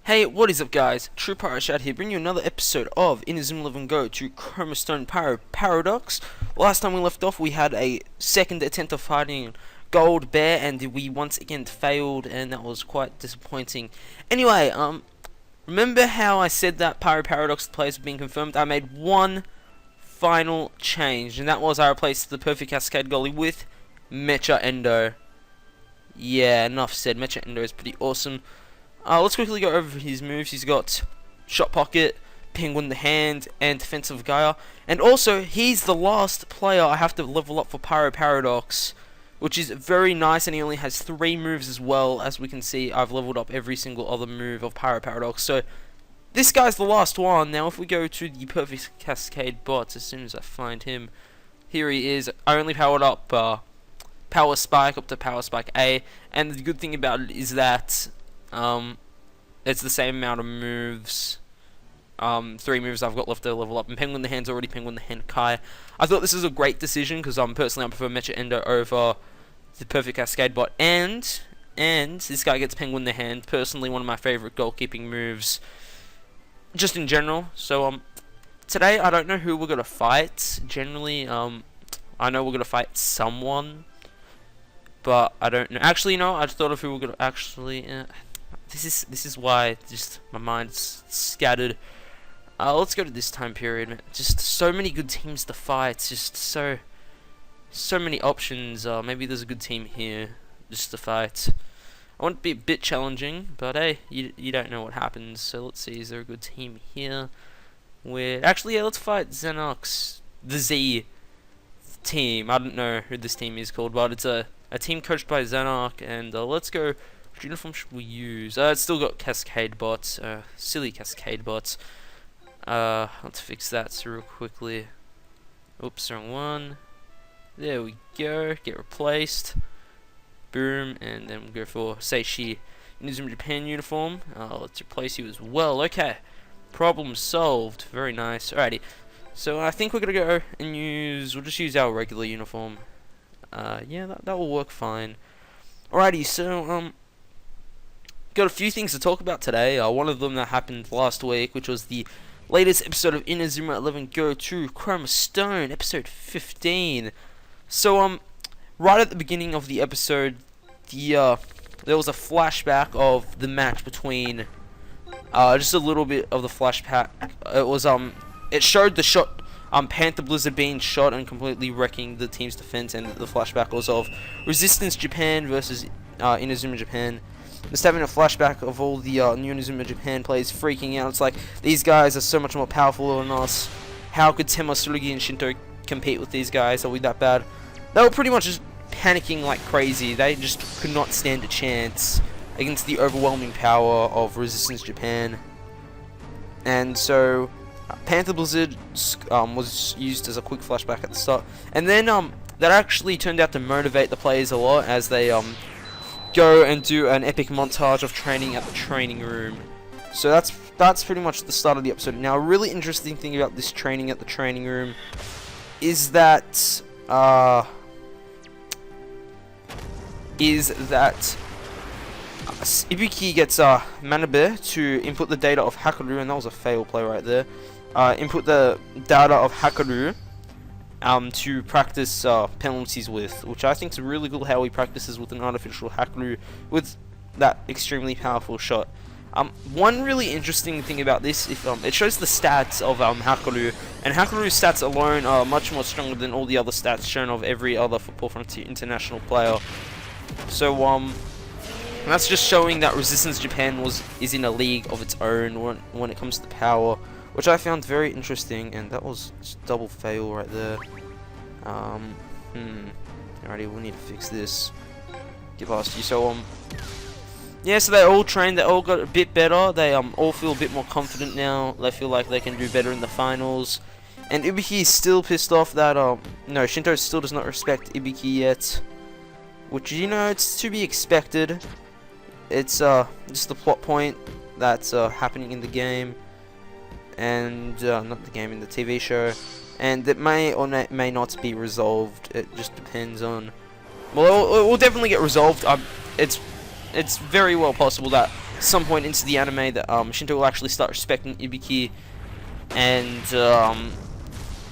Hey, what is up guys? TruePyroShad here, bringing you another episode of Inazuma 11 Go to Chrono Pyro Paradox. Last time we left off, we had a second attempt of fighting Gold Bear, and we once again failed, and that was quite disappointing. Anyway, remember how I said that Pyro Paradox players were being confirmed? I made one final change, and that was I replaced the Perfect Cascade Goalie with Mecha Endo. Yeah, enough said. Mecha Endo is pretty awesome. Let's quickly go over his moves. He's got Shot Pocket, Penguin the Hand, and Defensive Gaia. And also, he's the last player I have to level up for Pyro Paradox, which is very nice, and he only has 3 moves as well. As we can see, I've leveled up every single other move of Pyro Paradox. So, this guy's the last one. Now, if we go to the Perfect Cascade bot, as soon as I find him, here he is. I only powered up Power Spike up to Power Spike A, and the good thing about it is that it's the same amount of moves. 3 moves I've got left to level up, and Penguin the Hand's already Penguin the Hand Kai. I thought this was a great decision because personally I prefer Mecha Endo over the Perfect Cascade bot, and this guy gets Penguin the Hand. Personally, one of my favorite goalkeeping moves, just in general. So today I don't know who we're gonna fight. Generally, I know we're gonna fight someone, but I don't know. Actually, no, I just thought of who we're gonna actually. This is why just my mind's scattered. Let's go to this time period. Man. Just so many good teams to fight. Just so many options. Maybe there's a good team here just to fight. I want it to be a bit challenging, but hey, you don't know what happens. So let's see. Is there a good team here? Actually, yeah, let's fight Xenox, the Z team. I don't know who this team is called, but it's a team coached by Xenox, and let's go. Which uniform should we use? It's still got Cascade bots, silly Cascade bots. Let's fix that real quickly. Oops, wrong one. There we go. Get replaced. Boom, and then we'll go for Seishi Inazuma Japan uniform. Let's replace you as well. Okay, problem solved. Very nice. Alrighty. So I think we're gonna go and we'll just use our regular uniform. Yeah, that will work fine. Alrighty, so got a few things to talk about today. One of them that happened last week, which was the latest episode of Inazuma 11 Go to Chroma Stone, episode 15. So right at the beginning of the episode, there was a flashback of the match between just a little bit of the flashback. It was it showed the shot Panther Blizzard being shot and completely wrecking the team's defense, and the flashback was of Resistance Japan versus Inazuma Japan. Just having a flashback of all the new Inazuma Japan players freaking out. It's like, these guys are so much more powerful than us. How could Tenma, Tsurugi, and Shinto compete with these guys? Are we that bad? They were pretty much just panicking like crazy. They just could not stand a chance against the overwhelming power of Resistance Japan. And so Panther Blizzard was used as a quick flashback at the start, and then that actually turned out to motivate the players a lot as they go and do an epic montage of training at the training room. So that's pretty much the start of the episode. Now, a really interesting thing about this training at the training room is that Ibuki gets Manabe to input the data of Hakaru, and that was a fail play right there. Input the data of Hakaru to practice penalties with, which I think is really cool how he practices with an artificial Hakaru with that extremely powerful shot. One really interesting thing about this, it shows the stats of Hakaru, and Hakaru's stats alone are much more stronger than all the other stats shown of every other Football Frontier international player. So that's just showing that Resistance Japan is in a league of its own when it comes to power, which I found very interesting, and that was just double fail right there. Alrighty, we need to fix this. Get past you. So yeah, so they all trained, they all got a bit better, they all feel a bit more confident now, they feel like they can do better in the finals. And Ibuki is still pissed off that, no, Shinto still does not respect Ibuki yet, which, you know, it's to be expected. It's just the plot point that's happening in the game, and not the game, in the TV show, and it may or may not be resolved. It just depends on, well, it will definitely get resolved. It's very well possible that some point into the anime that Shinto will actually start respecting Ibiki, and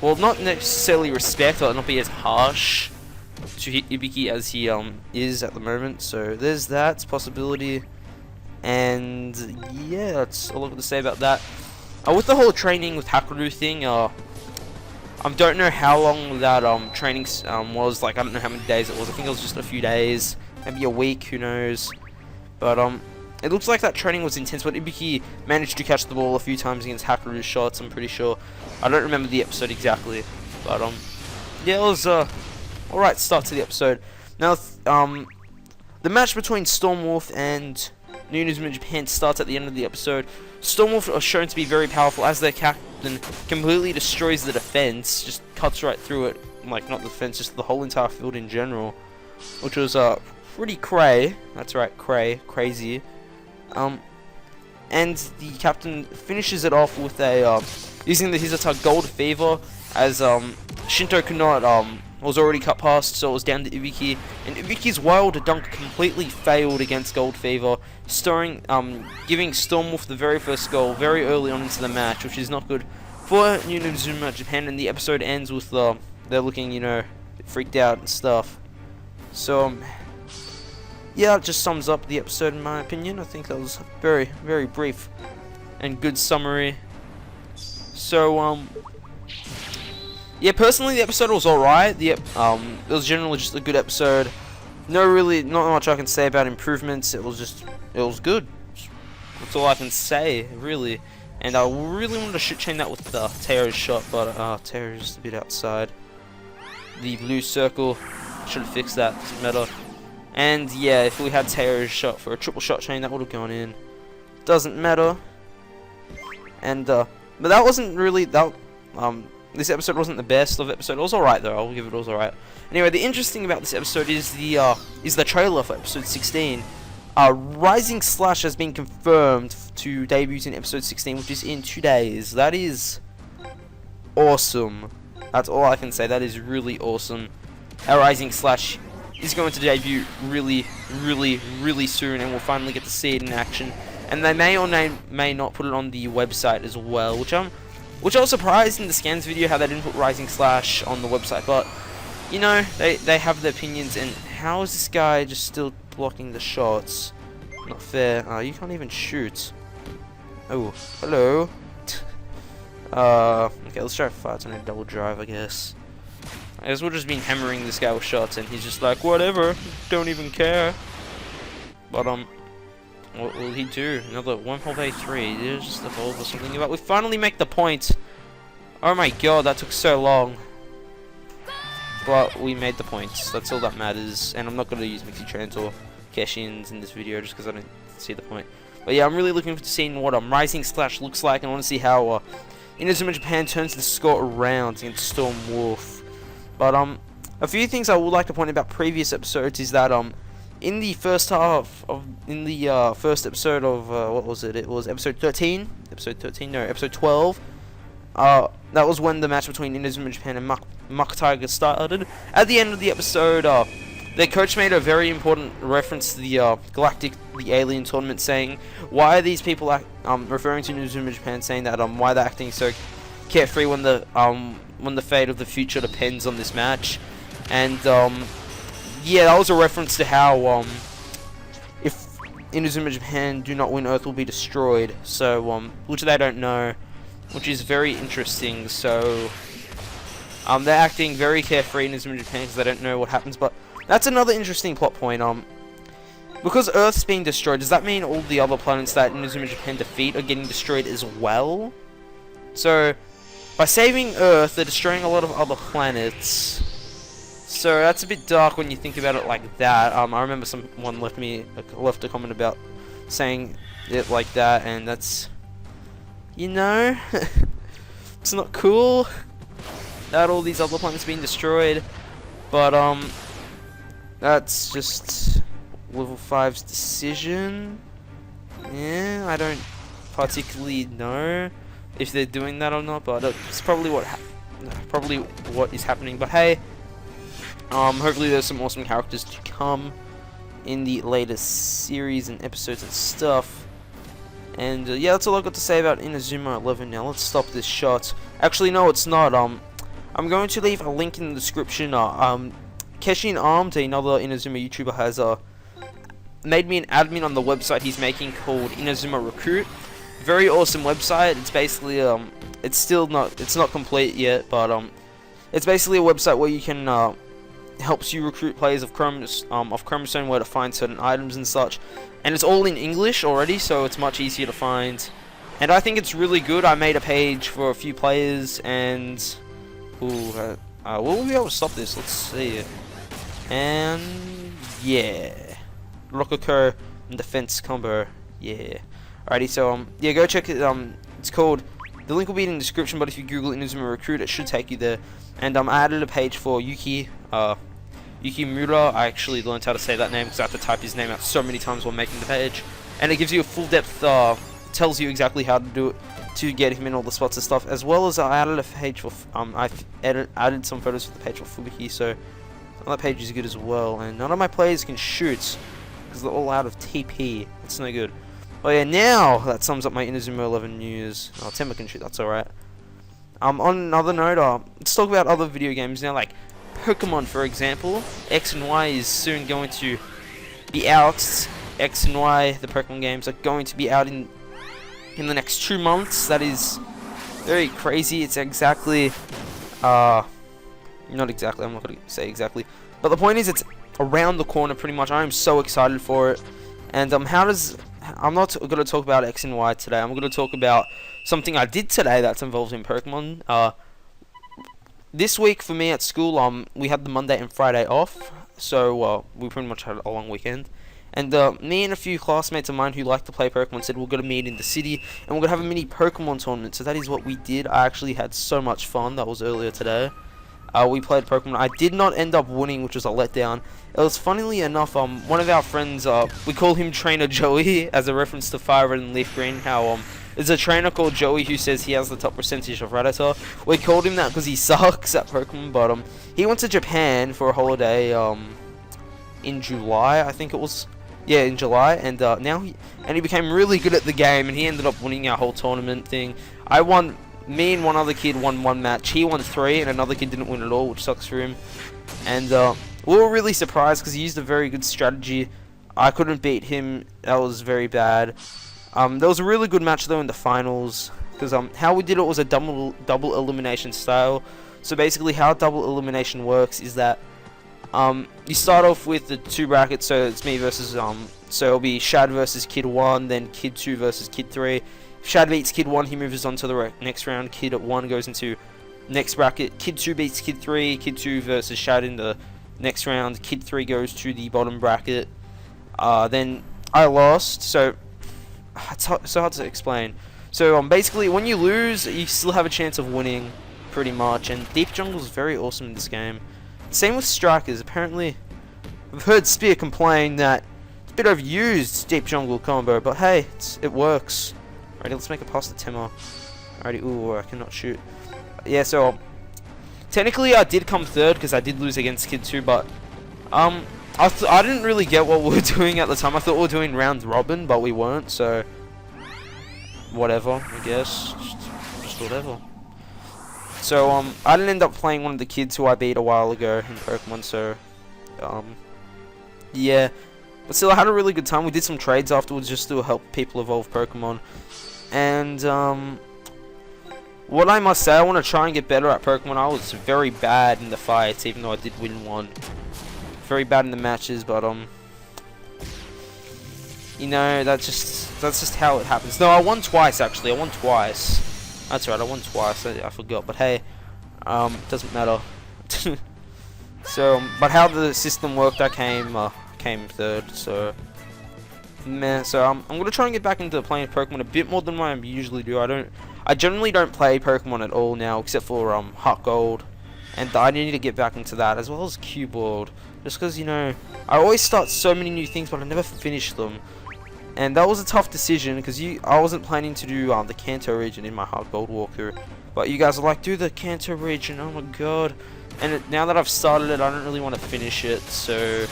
well, not necessarily respect, or not be as harsh to Ibiki as he is at the moment. So there's that possibility, and yeah, that's all I've got to say about that. With the whole training with Hakuryu thing, I don't know how long that training was. Like, I don't know how many days it was. I think it was just a few days, maybe a week, who knows. But it looks like that training was intense, but Ibiki managed to catch the ball a few times against Hakuryu's shots, I'm pretty sure. I don't remember the episode exactly, but yeah, it was alright start to the episode. Now, the match between Stormwolf and New Inazuma Japan starts at the end of the episode. Stormwolf are shown to be very powerful as their captain completely destroys the defense, just cuts right through it, like not the defense, just the whole entire field in general, which was pretty cray. That's right, crazy. And the captain finishes it off with a using the Hizata Gold Fever, as Shinto could not was already cut past, so it was down to Ibiki, and Ibiki's wild dunk completely failed against Gold Fever, giving Stormwolf the very first goal very early on into the match, which is not good for New Inazuma Japan. And the episode ends with they're looking, you know, freaked out and stuff. So yeah, it just sums up the episode in my opinion. I think that was a very, very brief and good summary. So yeah, personally the episode was alright. It was generally just a good episode. Not much I can say about improvements. It was good. That's all I can say, really. And I really wanted to chain that with Teo's shot, but Teo's just a bit outside the blue circle. Should have fixed that. Doesn't matter. And yeah, if we had Teo's shot for a triple shot chain, that would have gone in. Doesn't matter. And but that wasn't really that. This episode wasn't the best of episode. It was alright though. I'll give it was alright. Anyway, the interesting about this episode is the trailer for episode 16. Rising Slash has been confirmed to debut in episode 16, which is in 2 days. That is awesome. That's all I can say. That is really awesome. Our Rising Slash is going to debut really, really, really soon, and we'll finally get to see it in action. And they may or may not put it on the website as well, which I was surprised in the scans video how they didn't put Rising Slash on the website. But you know, they have their opinions. And how is this guy just still blocking the shots? Not fair. You can't even shoot. Oh, hello. Okay, let's try fights on a double drive, I guess. I guess we've just been hammering this guy with shots, and he's just like, whatever, don't even care. But what will he do? Another 1.83. There's just evolve or something. But we finally make the point. Oh my god, that took so long. But we made the points. That's all that matters. And I'm not going to use Mixie Trans or cash-ins in this video just because I don't see the point. But yeah, I'm really looking forward to seeing what Rising Slash looks like, and I want to see how Inazuma Japan turns the score around against Stormwolf. But a few things I would like to point out about previous episodes is that in the first half of first episode of what was it? It was episode 13. No, episode 12. That was when the match between Inazuma Japan and Mach Tiger started. At the end of the episode, their coach made a very important reference to the the Alien Tournament, saying, "Why are these people referring to Inazuma Japan, saying that why they're acting so carefree when the fate of the future depends on this match?" And yeah, that was a reference to how if Inazuma Japan do not win, Earth will be destroyed. So which they don't know, which is very interesting. So they're acting very carefree in Inazuma Japan because they don't know what happens. But that's another interesting plot point. Because Earth's being destroyed, does that mean all the other planets that Inazuma Japan defeat are getting destroyed as well? So by saving Earth, they're destroying a lot of other planets. So that's a bit dark when you think about it like that. I remember someone left a comment about saying it like that, and that's, you know, it's not cool that all these other planets being destroyed. But that's just level 5's decision. Yeah, I don't particularly know if they're doing that or not, but it's probably what is happening. But hey, hopefully there's some awesome characters to come in the latest series and episodes and stuff. And yeah, that's all I've got to say about Inazuma 11 now. Let's stop this shot. Actually, no, it's not. I'm going to leave a link in the description. Keshin Armed, another Inazuma YouTuber, has made me an admin on the website he's making called Inazuma Recruit. Very awesome website. It's basically it's not complete yet, but it's basically a website where you can helps you recruit players of Chromostone, where to find certain items and such. And it's all in English already, so it's much easier to find. And I think it's really good. I made a page for a few players, and will we be able to stop this? Let's see. And yeah, Rokoko and defense combo. Yeah. Alrighty, so yeah, go check it. It's called. The link will be in the description, but if you Google Inazuma Recruit, it should take you there. And I added a page for Yuki Mura. I actually learned how to say that name because I have to type his name out so many times while making the page. And it gives you a full depth, tells you exactly how to do it to get him in all the spots and stuff. As well as I added a page for, I've added some photos for the page for Fubuki, so that page is good as well. And none of my players can shoot because they're all out of TP. That's no good. Oh yeah, now that sums up my Inazuma 11 news. Oh, Temba can shoot, that's alright. On another note, let's talk about other video games now, like Pokemon, for example. X and Y is soon going to be out. X and Y, the Pokemon games, are going to be out in the next 2 months. That is very crazy. It's exactly, not exactly, I'm not going to say exactly. But the point is, it's around the corner pretty much. I am so excited for it. And I'm not going to talk about X and Y today. I'm going to talk about something I did today that's involved in Pokemon. This week for me at school, we had the Monday and Friday off, so we pretty much had a long weekend. And me and a few classmates of mine who like to play Pokemon said we're going to meet in the city and we're going to have a mini Pokemon tournament. So that is what we did. I actually had so much fun. That was earlier today. We played Pokemon. I did not end up winning, which was a letdown. It was, funnily enough, one of our friends, we call him Trainer Joey, as a reference to Fire Red and Leaf Green, how there's a trainer called Joey who says he has the top percentage of Rattata. We called him that because he sucks at Pokemon, but he went to Japan for a holiday in July, I think it was. Yeah, in July, and now he became really good at the game, and he ended up winning our whole tournament thing. I won. Me and one other kid won 1 match. He won 3, and another kid didn't win at all, which sucks for him. And we were really surprised because he used a very good strategy. I couldn't beat him. That was very bad. There was a really good match though in the finals because how we did it was a double elimination style. So basically, how double elimination works is that you start off with the 2 brackets. So it's me versus so it'll be Shad versus Kid 1, then Kid 2 versus Kid 3. If Shad beats Kid 1, he moves on to the next round. Kid 1 goes into next bracket. Kid 2 beats Kid 3. Kid 2 versus Shad in the next round. Kid 3 goes to the bottom bracket. Then I lost, so it's so hard to explain. So basically, when you lose, you still have a chance of winning, pretty much. And Deep Jungle is very awesome in this game. Same with Strikers. Apparently, I've heard Spear complain that it's a bit overused, Deep Jungle combo, but hey, it works. Alrighty, let's make a pass to Tema. Alrighty, ooh, I cannot shoot. Yeah, so technically I did come 3rd because I did lose against Kid 2, but I didn't really get what we were doing at the time. I thought we were doing round robin, but we weren't, so whatever, I guess. Just whatever. So I didn't end up playing one of the kids who I beat a while ago in Pokemon, so yeah. But still, I had a really good time. We did some trades afterwards just to help people evolve Pokemon. And what I must say, I want to try and get better at Pokemon. I was very bad in the fights, even though I did win 1. Very bad in the matches, but you know, that's just how it happens. No, I won twice actually. I won twice. That's right, I won twice. I forgot, but hey, doesn't matter. So, but how the system worked, I came 3rd. So, meh. So I'm gonna try and get back into playing Pokemon a bit more than what I usually do. I generally don't play Pokemon at all now, except for Heart Gold, and I need to get back into that as well as Q-Board. Just because, you know, I always start so many new things, but I never finish them. And that was a tough decision because I wasn't planning to do the Kanto region in my Heart Gold walkthrough, but you guys are like, do the Kanto region. Oh my god! And now that I've started it, I don't really want to finish it. So,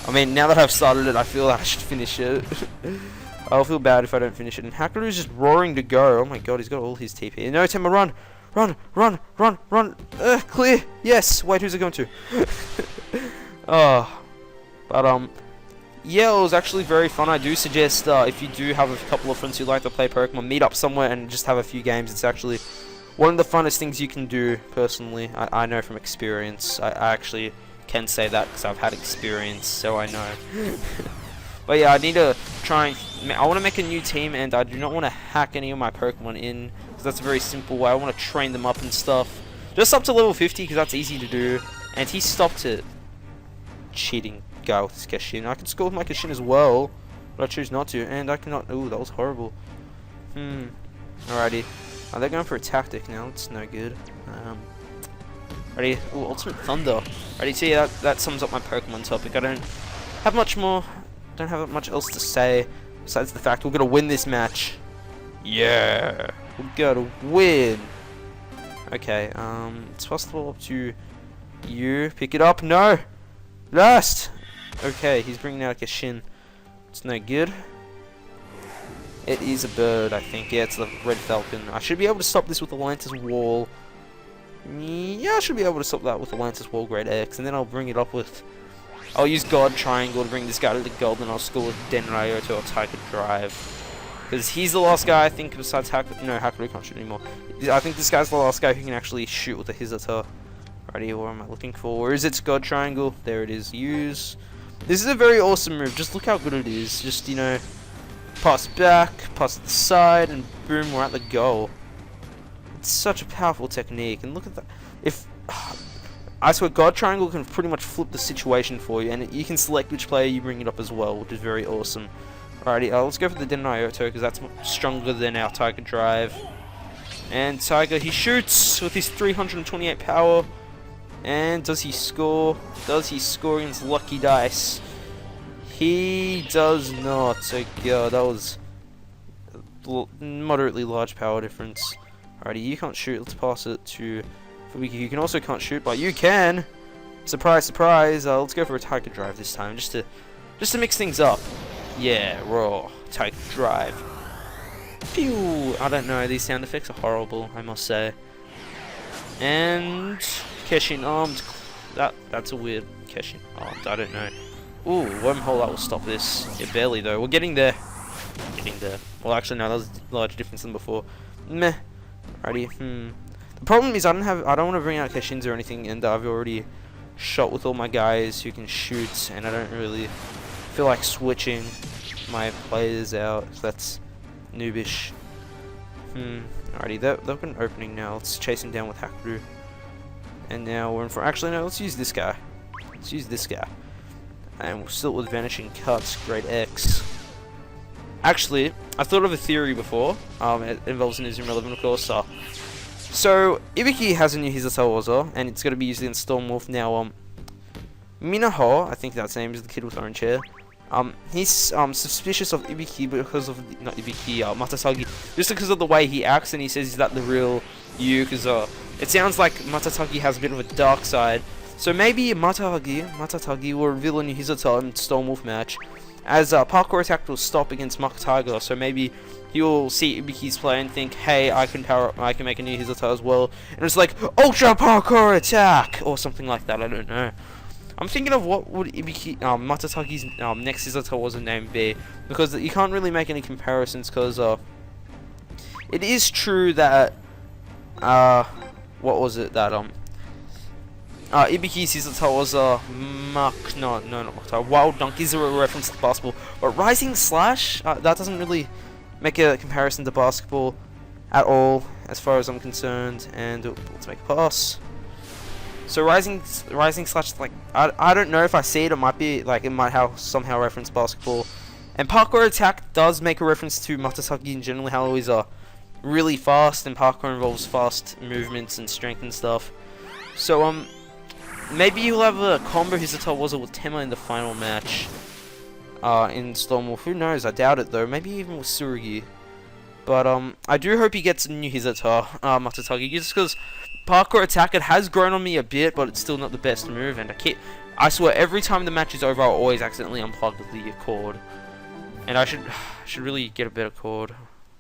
I mean, now that I've started it, I feel like I should finish it. I'll feel bad if I don't finish it. And Hakuru's just roaring to go. Oh my god, he's got all his TP. No, Temma, run! Run! Run! Run! Run! Clear! Yes! Wait, who's it going to? Oh. But, yeah, it was actually very fun. I do suggest, if you do have a couple of friends who like to play Pokemon, meet up somewhere and just have a few games. It's actually one of the funnest things you can do, personally. I know from experience. I actually can say that because I've had experience, so I know. But yeah, I need to try and... I want to make a new team, and I do not want to hack any of my Pokemon in, because that's a very simple way. I want to train them up and stuff. Just up to level 50, because that's easy to do. And he stopped it. Cheating guy with his Kashin. I can score with my Kashin as well, but I choose not to, and I cannot... Ooh, that was horrible. Alrighty. Oh, they're going for a tactic now. It's no good. Ready? Ooh, Ultimate Thunder. Ready? See, that sums up my Pokemon topic. I don't have much more... Don't have much else to say besides the fact we're gonna win this match. Yeah, we're gonna win. Okay, it's possible up to you. Pick it up. No, last. Okay, he's bringing out a Kashin. It's no good. It is a bird, I think. Yeah, it's the Red Falcon. I should be able to stop this with the Lantis Wall. Yeah, I should be able to stop that with the Lantis Wall Great X, and then I'll bring it up with... I'll use God Triangle to bring this guy to the gold, and I'll score with Denryoto or Tiger Drive. Because he's the last guy, I think, besides Hakuru. No, Hakuru can't shoot anymore. I think this guy's the last guy who can actually shoot with a Hizata. Righty, what am I looking for? Where is it? It's God Triangle. There it is. Use. This is a very awesome move. Just look how good it is. Just, you know, pass back, pass to the side, and boom, we're at the goal. It's such a powerful technique. And look at that. If... I swear, God Triangle can pretty much flip the situation for you, and you can select which player you bring it up as well, which is very awesome. Alrighty, let's go for the Denryoto, because that's stronger than our Tiger Drive. And Tiger, he shoots with his 328 power. And does he score? Does he score against Lucky Dice? He does not. So, yeah, that was a moderately large power difference. Alrighty, you can't shoot. Let's pass it to... You can also can't shoot, but you can. Surprise, surprise. Let's go for a Tiger Drive this time, just to mix things up. Yeah, raw Tiger Drive. Phew. I don't know. These sound effects are horrible, I must say. And Keshin armed. That's a weird Keshin armed. I don't know. Ooh, wormhole that will stop this. Yeah, barely though. We're getting there. Getting there. Well, actually, no. That was a large difference than before. Meh. Alrighty. The problem is I don't want to bring out Kashins or anything, and I've already shot with all my guys who can shoot, and I don't really feel like switching my players out. So that's noobish. Alrighty, they've got an opening now. Let's chase him down with Hakuru. And now we're in for... Actually, no, let's use this guy. Let's use this guy. And we'll still with Vanishing Cuts, Great X. Actually, I thought of a theory before. It involves an Inazuma 11, of course. So, Ibiki has a new Hizasawaza, and it's going to be used in Stormwolf now. Minaho, I think that's name, is the kid with orange hair. He's suspicious of Ibiki because of... Not Ibiki, Matasagi. Just because of the way he acts, and he says, is that the real you? Because it sounds like Matasagi has a bit of a dark side. So maybe Matatagi will reveal a new Hizata in Stormwolf match. As parkour attack will stop against Makataga, so maybe he'll see Ibiki's play and think, hey, I can make a new Hizata as well. And it's like, Ultra Parkour Attack! Or something like that, I don't know. I'm thinking of what would Ibiki, Matatagi's next Hizasawaza name be. Because you can't really make any comparisons, because it is true that, what was it that, Ibiki's Hizasawaza, not Makataga, Wild Dunk is a reference to basketball. But Rising Slash, that doesn't really make a comparison to basketball at all, as far as I'm concerned. And let's make a pass. So Rising Slash, like, I don't know if I see it. It might be like it might have somehow reference basketball. And Parkour Attack does make a reference to Matasagi in general, how he's really fast, and parkour involves fast movements and strength and stuff. So maybe you'll have a combo Hizasawaza with Temma in the final match. In Stormwolf. Who knows? I doubt it though. Maybe even with Tsurugi. But I do hope he gets a new Hizata, Matatagi, just because parkour attack, it has grown on me a bit, but it's still not the best move, and I swear every time the match is over I'll always accidentally unplug the cord. And I should should really get a better cord,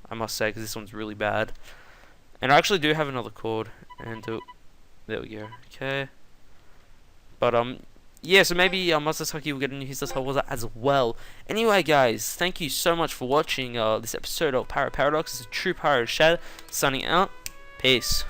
I must say, because this one's really bad. And I actually do have another cord, and there we go. Okay. But yeah, so maybe Masasaki will get a new Hisasawaza as well. Anyway, guys, thank you so much for watching this episode of Pyro Paradox. This is TruePyroShad signing out. Peace.